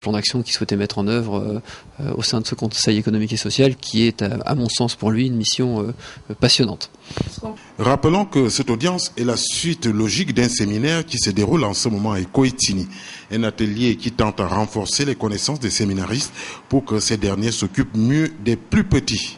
plan d'action qu'il souhaitait mettre en œuvre au sein de ce Conseil économique et social qui est, à mon sens, pour lui, une mission passionnante. Rappelons que cette audience est la suite logique d'un séminaire qui se déroule en ce moment à Koetini, un atelier qui tente à renforcer les connaissances des séminaristes pour que ces derniers s'occupent mieux des plus petits.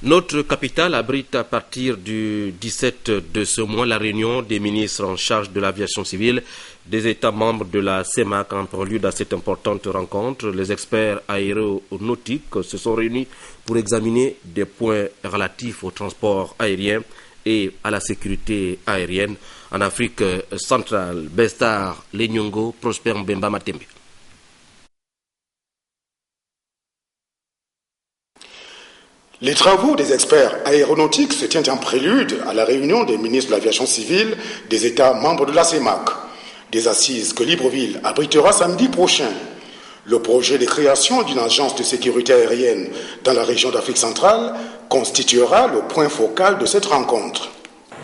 Notre capitale abrite à partir du 17 de ce mois la réunion des ministres en charge de l'aviation civile des États membres de la CEMAC. En prélude à cette importante rencontre, les experts aéronautiques se sont réunis pour examiner des points relatifs au transport aérien et à la sécurité aérienne en Afrique centrale. Bestar Lenyongo, Prosper Mbemba Matembe. Les travaux des experts aéronautiques se tiennent en prélude à la réunion des ministres de l'aviation civile des États membres de la CEMAC. Des assises que Libreville abritera samedi prochain. Le projet de création d'une agence de sécurité aérienne dans la région d'Afrique centrale constituera le point focal de cette rencontre.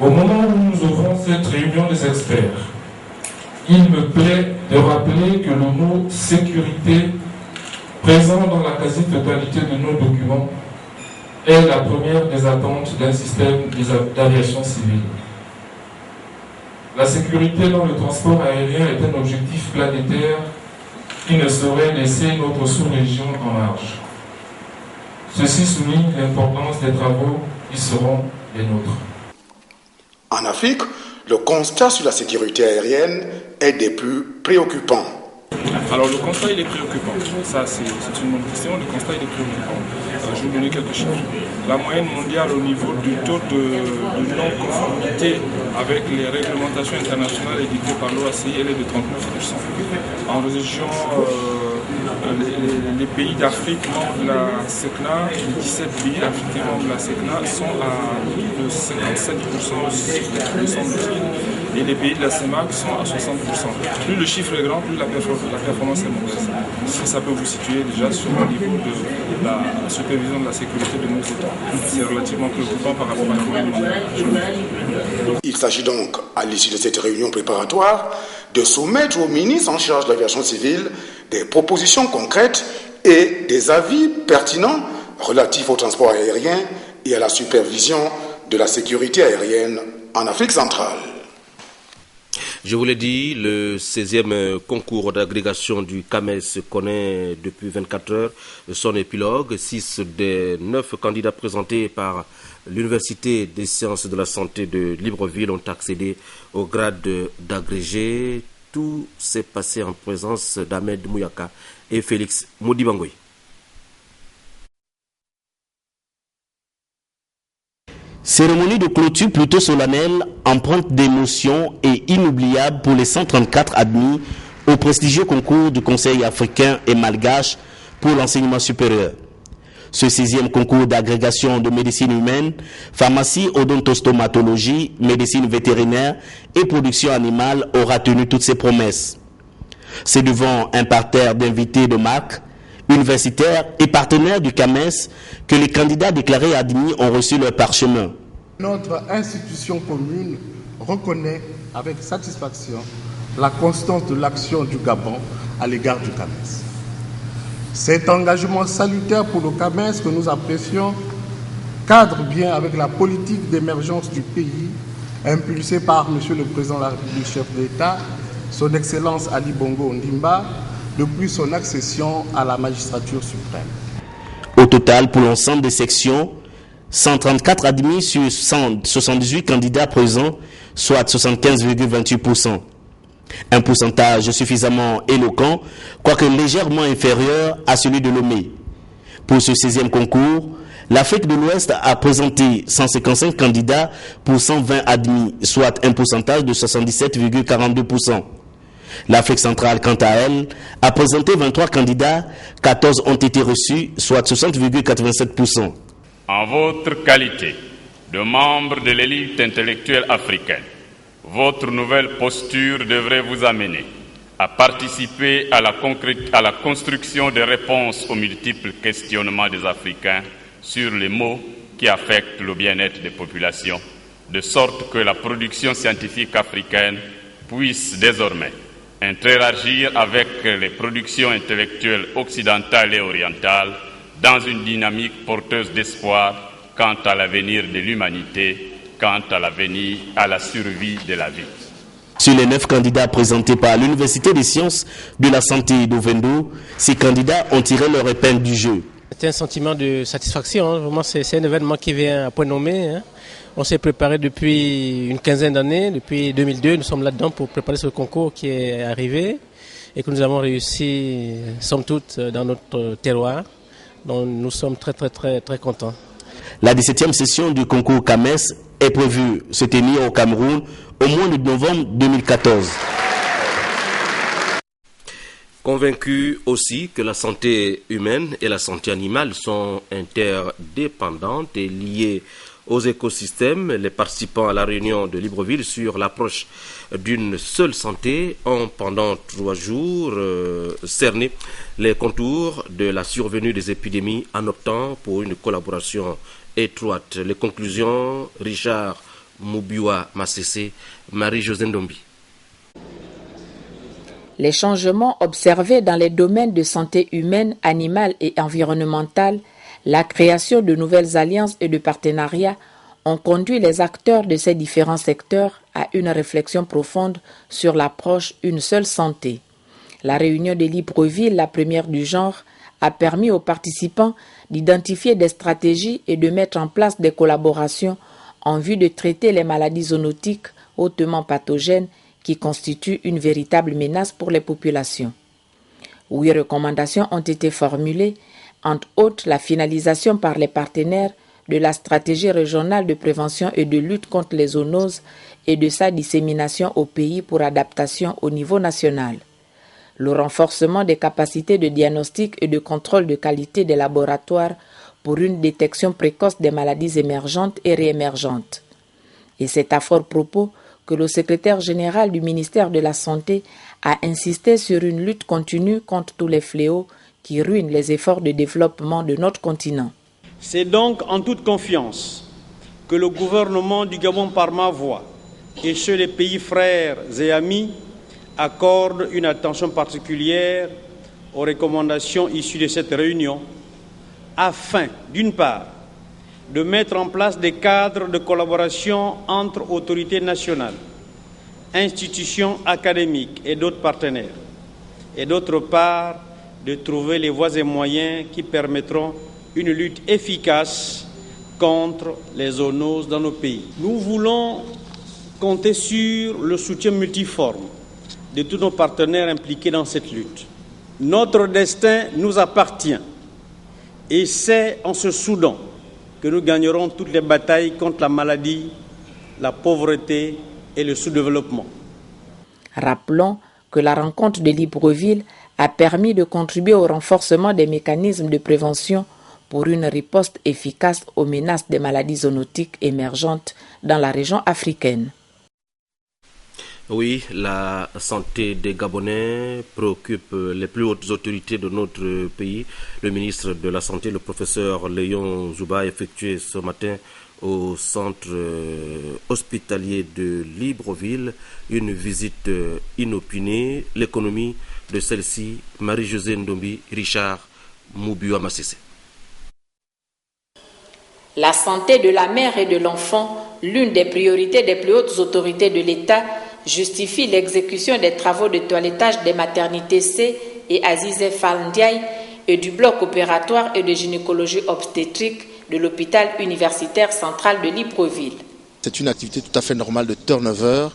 Au moment où nous ouvrons cette réunion des experts, il me plaît de rappeler que le mot sécurité, présent dans la quasi-totalité de nos documents, est la première des attentes d'un système d'aviation civile. La sécurité dans le transport aérien est un objectif planétaire qui ne saurait laisser notre sous-région en marge. Ceci souligne l'importance des travaux qui seront les nôtres. En Afrique, le constat sur la sécurité aérienne est des plus préoccupants. Alors le constat il est préoccupant, ça c'est une bonne question, le constat il est préoccupant. Je vais vous donner quelques chiffres. La moyenne mondiale au niveau du taux de non-conformité avec les réglementations internationales édictées par l'OACI, elle est de 39%. En région, les pays d'Afrique membres de la SECNA, les 17 pays africains membres de la SECNA sont à plus de 57%, semble-t-il, et les pays de la CEMAC sont à 60%. Plus le chiffre est grand, plus la performance est mauvaise. Si ça peut vous situer déjà sur le niveau de la supervision de la sécurité de nos États. C'est relativement préoccupant par rapport à la moyenne mondiale. Il s'agit donc, à l'issue de cette réunion préparatoire, de soumettre aux ministres en charge de l'aviation civile des propositions concrètes et des avis pertinents relatifs au transport aérien et à la supervision de la sécurité aérienne en Afrique centrale. Je vous l'ai dit, le 16e concours d'agrégation du CAMES connaît depuis 24 heures son épilogue. 6 des 9 candidats présentés par l'Université des sciences de la santé de Libreville ont accédé au grade d'agrégé. Tout s'est passé en présence d'Ahmed Mouyaka et Félix Modibangoy. Cérémonie de clôture plutôt solennelle, empreinte d'émotion et inoubliable pour les 134 admis au prestigieux concours du Conseil africain et malgache pour l'enseignement supérieur. Ce 6e concours d'agrégation de médecine humaine, pharmacie, odontostomatologie, médecine vétérinaire et production animale aura tenu toutes ses promesses. C'est devant un parterre d'invités de marque, universitaires et partenaires du CAMES que les candidats déclarés admis ont reçu leur parchemin. Notre institution commune reconnaît avec satisfaction la constance de l'action du Gabon à l'égard du CAMES. Cet engagement salutaire pour le CAMES que nous apprécions cadre bien avec la politique d'émergence du pays impulsée par M. le Président de la République, chef d'État, son Excellence Ali Bongo Ondimba, depuis son accession à la magistrature suprême. Au total, pour l'ensemble des sections, 134 admis sur 178 candidats présents, soit 75,28%. Un pourcentage suffisamment éloquent, quoique légèrement inférieur à celui de Lomé. Pour ce 16e concours, l'Afrique de l'Ouest a présenté 155 candidats pour 120 admis, soit un pourcentage de 77,42%. L'Afrique centrale, quant à elle, a présenté 23 candidats, 14 ont été reçus, soit 60,87%. En votre qualité de membre de l'élite intellectuelle africaine, votre nouvelle posture devrait vous amener à participer à la construction de réponses aux multiples questionnements des Africains sur les maux qui affectent le bien-être des populations, de sorte que la production scientifique africaine puisse désormais interagir avec les productions intellectuelles occidentales et orientales dans une dynamique porteuse d'espoir quant à l'avenir de l'humanité, quant à l'avenir, à la survie de la vie. Sur les 9 candidats présentés par l'Université des sciences de la santé d'Ovendo, ces candidats ont tiré leur épingle du jeu. C'est un sentiment de satisfaction, hein. Vraiment c'est un événement qui vient à point nommé, hein. On s'est préparé depuis une quinzaine d'années, depuis 2002, nous sommes là-dedans pour préparer ce concours qui est arrivé et que nous avons réussi, somme toute, dans notre terroir. Donc nous sommes très contents. La 17e session du concours CAMES est prévue se tenir au Cameroun au mois de novembre 2014. Convaincu aussi que la santé humaine et la santé animale sont interdépendantes et liées aux écosystèmes, les participants à la réunion de Libreville sur l'approche d'une seule santé ont pendant 3 jours cerné les contours de la survenue des épidémies en optant pour une collaboration étroite. Les conclusions, Richard Moubiwa Massessé, Marie-Josée Ndombi. Les changements observés dans les domaines de santé humaine, animale et environnementale, la création de nouvelles alliances et de partenariats ont conduit les acteurs de ces différents secteurs à une réflexion profonde sur l'approche une seule santé. La réunion de Libreville, la première du genre, a permis aux participants d'identifier des stratégies et de mettre en place des collaborations en vue de traiter les maladies zoonotiques hautement pathogènes qui constituent une véritable menace pour les populations. 8 recommandations ont été formulées, entre autres la finalisation par les partenaires de la stratégie régionale de prévention et de lutte contre les zoonoses et de sa dissémination au pays pour adaptation au niveau national. Le renforcement des capacités de diagnostic et de contrôle de qualité des laboratoires pour une détection précoce des maladies émergentes et réémergentes. Et c'est à fort propos que le secrétaire général du ministère de la Santé a insisté sur une lutte continue contre tous les fléaux qui ruinent les efforts de développement de notre continent. C'est donc en toute confiance que le gouvernement du Gabon par ma voix et ceux des pays frères et amis accordent une attention particulière aux recommandations issues de cette réunion afin, d'une part, de mettre en place des cadres de collaboration entre autorités nationales, institutions académiques et d'autres partenaires, et d'autre part, de trouver les voies et moyens qui permettront une lutte efficace contre les zoonoses dans nos pays. Nous voulons compter sur le soutien multiforme de tous nos partenaires impliqués dans cette lutte. Notre destin nous appartient et c'est en se soudant que nous gagnerons toutes les batailles contre la maladie, la pauvreté et le sous-développement. Rappelons que la rencontre de Libreville a permis de contribuer au renforcement des mécanismes de prévention pour une riposte efficace aux menaces des maladies zoonotiques émergentes dans la région africaine. Oui, la santé des Gabonais préoccupe les plus hautes autorités de notre pays. Le ministre de la Santé, le professeur Léon Zouba, a effectué ce matin au centre hospitalier de Libreville une visite inopinée. L'économie de celle-ci, Marie-Josée Ndombi, Richard Moubiwa Massessé. La santé de la mère et de l'enfant, l'une des priorités des plus hautes autorités de l'État, justifie l'exécution des travaux de toilettage des maternités C et Azizé Fall Ndiaye et du bloc opératoire et de gynécologie obstétrique de l'hôpital universitaire central de Libreville. C'est une activité tout à fait normale de turnover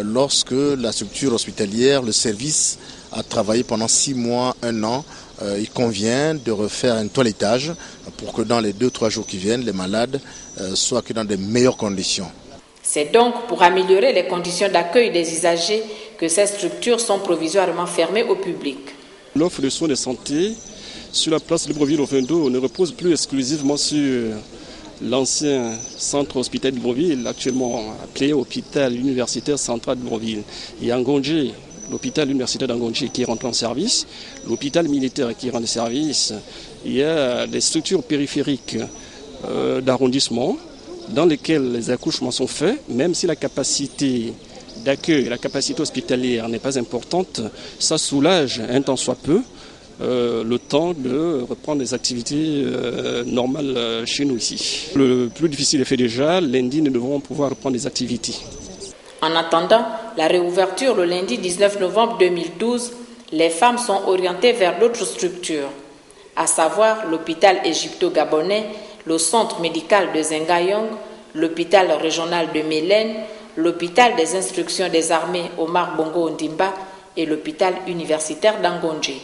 lorsque la structure hospitalière, le service, a travaillé pendant 6 mois, 1 an. Il convient de refaire un toilettage pour que dans les 2-3 jours qui viennent, les malades soient dans de meilleures conditions. C'est donc pour améliorer les conditions d'accueil des usagers que ces structures sont provisoirement fermées au public. L'offre de soins de santé sur la place Libreville-Ovendo ne repose plus exclusivement sur l'ancien centre hospitalier de Libreville, actuellement appelé hôpital universitaire central de Libreville. Il y a Ngondje, l'hôpital universitaire d'Angondje qui est rentré en service, l'hôpital militaire qui rend service. Il y a des structures périphériques d'arrondissement dans lesquels les accouchements sont faits, même si la capacité d'accueil, la capacité hospitalière n'est pas importante, ça soulage un temps soit peu le temps de reprendre des activités normales chez nous ici. Le plus difficile est fait déjà, lundi nous devrons pouvoir reprendre des activités. En attendant la réouverture le lundi 19 novembre 2012, les femmes sont orientées vers d'autres structures, à savoir l'hôpital égypto-gabonais, le centre médical de Zengayong, l'hôpital régional de Mélène, l'hôpital des instructions des armées Omar Bongo Ondimba et l'hôpital universitaire d'Angonji.